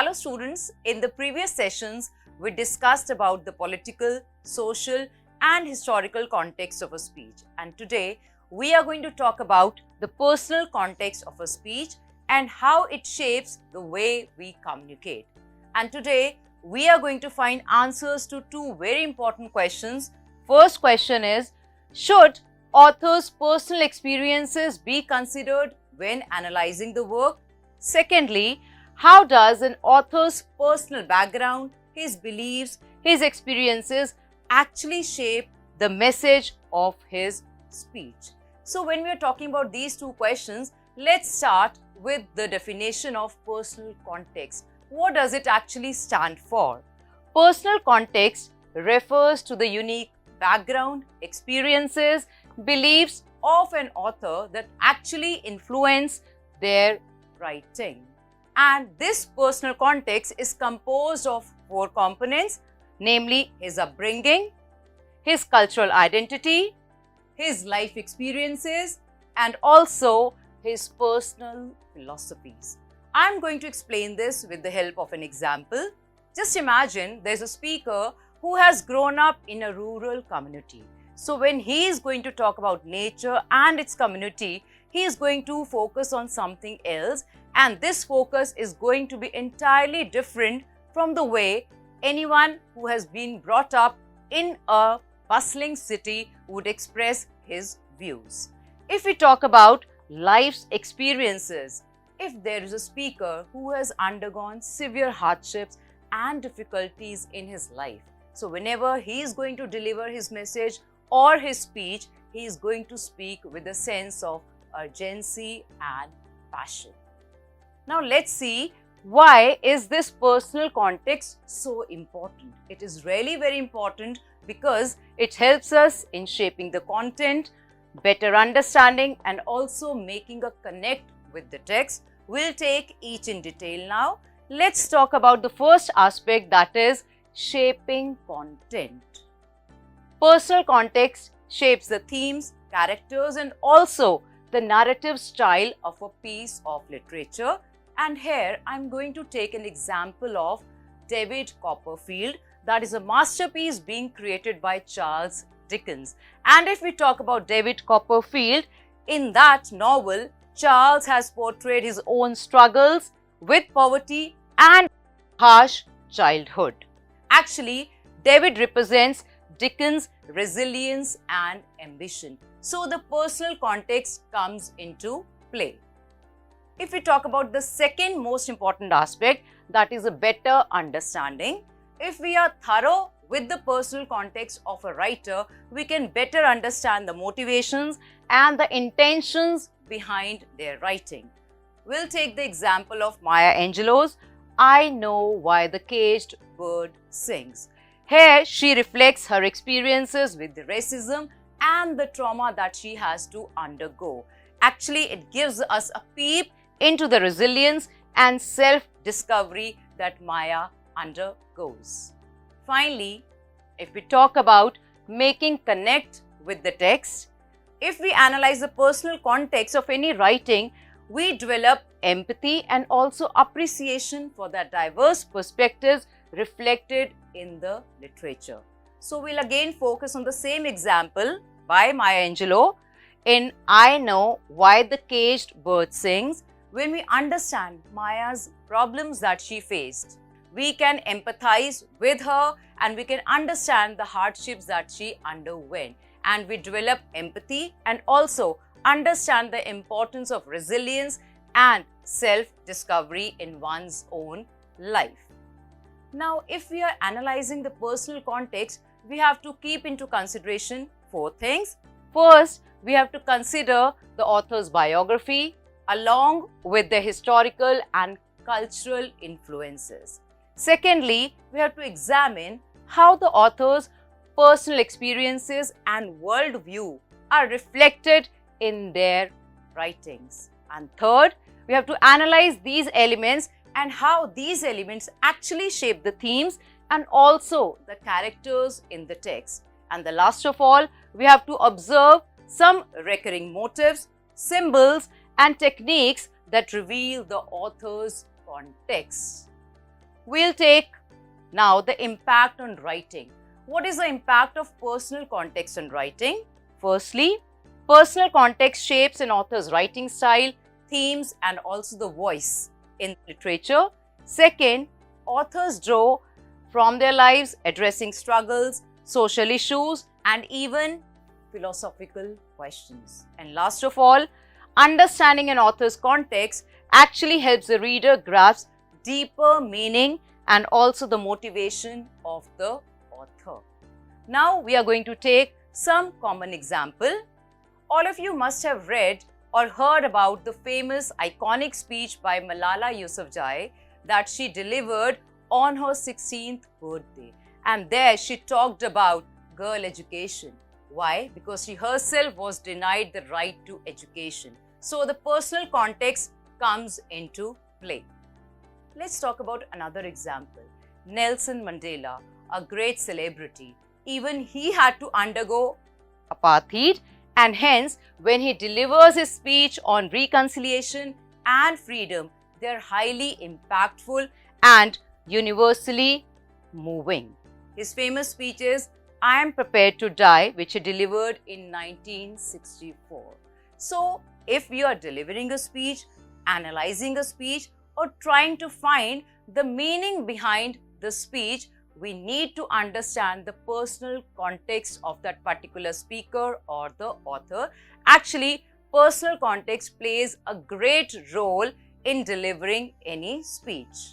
Hello students, in the previous sessions, we discussed about the political, social and historical context of a speech. And today, we are going to talk about the personal context of a speech and how it shapes the way we communicate. And today, we are going to find answers to two very important questions. First question is, should authors' personal experiences be considered when analyzing the work? Secondly, how does an author's personal background, his beliefs, his experiences actually shape the message of his speech? So when we are talking about these two questions, let's start with the definition of personal context. What does it actually stand for? Personal context refers to the unique background, experiences, beliefs of an author that actually influence their writing. And this personal context is composed of four components, namely his upbringing, his cultural identity, his life experiences, and also his personal philosophies. I'm going to explain this with the help of an example. Just imagine there's a speaker who has grown up in a rural community. So when he is going to talk about nature and its community, he is going to focus on something else, and this focus is going to be entirely different from the way anyone who has been brought up in a bustling city would express his views. If we talk about life's experiences, if there is a speaker who has undergone severe hardships and difficulties in his life, so whenever he is going to deliver his message or his speech, he is going to speak with a sense of urgency and passion. Now let's see, why is this personal context so important? It is really very important because it helps us in shaping the content, better understanding and also making a connect with the text. We'll take each in detail now. Let's talk about the first aspect, that is shaping content. Personal context shapes the themes, characters and also the narrative style of a piece of literature. And here I'm going to take an example of David Copperfield, that is a masterpiece being created by Charles Dickens. And if we talk about David Copperfield, in that novel, Charles has portrayed his own struggles with poverty and harsh childhood. Actually, David represents Dickens' resilience and ambition. So the personal context comes into play. If we talk about the second most important aspect, that is a better understanding. If we are thorough with the personal context of a writer, we can better understand the motivations and the intentions behind their writing. We'll take the example of Maya Angelou's I Know Why the Caged Bird Sings. Here, she reflects her experiences with the racism and the trauma that she has to undergo. Actually, it gives us a peep into the resilience and self-discovery that Maya undergoes. Finally, if we talk about making connect with the text, if we analyze the personal context of any writing, we develop empathy and also appreciation for the diverse perspectives reflected in the literature. So we'll again focus on the same example by Maya Angelou in I Know Why the Caged Bird Sings. When we understand Maya's problems that she faced, we can empathize with her and we can understand the hardships that she underwent, and we develop empathy and also understand the importance of resilience and self-discovery in one's own life. Now, if we are analyzing the personal context, we have to keep into consideration four things. First, we have to consider the author's biography along with the historical and cultural influences. Secondly, we have to examine how the author's personal experiences and worldview are reflected in their writings. And third, we have to analyze these elements and how these elements actually shape the themes and also the characters in the text. And the last of all, we have to observe some recurring motifs, symbols and techniques that reveal the author's context. We'll take now the impact on writing. What is the impact of personal context on writing? Firstly, personal context shapes an author's writing style, themes, and also the voice in literature. Second, authors draw from their lives, addressing struggles, social issues, and even philosophical questions. And last of all, understanding an author's context actually helps the reader grasp deeper meaning and also the motivation of the author. Now we are going to take some common example. All of you must have read or heard about the famous iconic speech by Malala Yousafzai that she delivered on her 16th birthday. And there she talked about girl education. Why? Because she herself was denied the right to education. So the personal context comes into play. Let's talk about another example. Nelson Mandela, a great celebrity. Even he had to undergo apartheid, and hence when he delivers his speech on reconciliation and freedom, they are highly impactful and universally moving. His famous speech is "I am prepared to die," which he delivered in 1964. So, if you are delivering a speech, analyzing a speech, or trying to find the meaning behind the speech, we need to understand the personal context of that particular speaker or the author. Actually, personal context plays a great role in delivering any speech.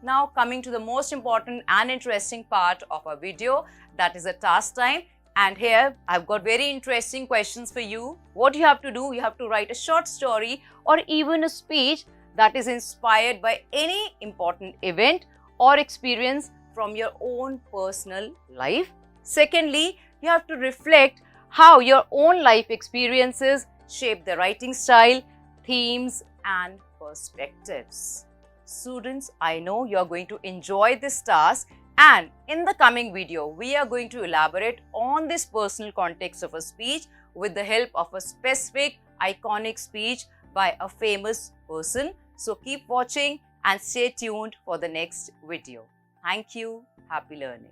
Now, coming to the most important and interesting part of our video, that is a task time. And here I've got very interesting questions for you. What you have to do, you have to write a short story or even a speech that is inspired by any important event or experience from your own personal life. Secondly, you have to reflect how your own life experiences shape the writing style, themes, and perspectives. Students, I know you are going to enjoy this task, and in the coming video, we are going to elaborate on this personal context of a speech with the help of a specific iconic speech by a famous person. So keep watching and stay tuned for the next video. Thank you. Happy learning.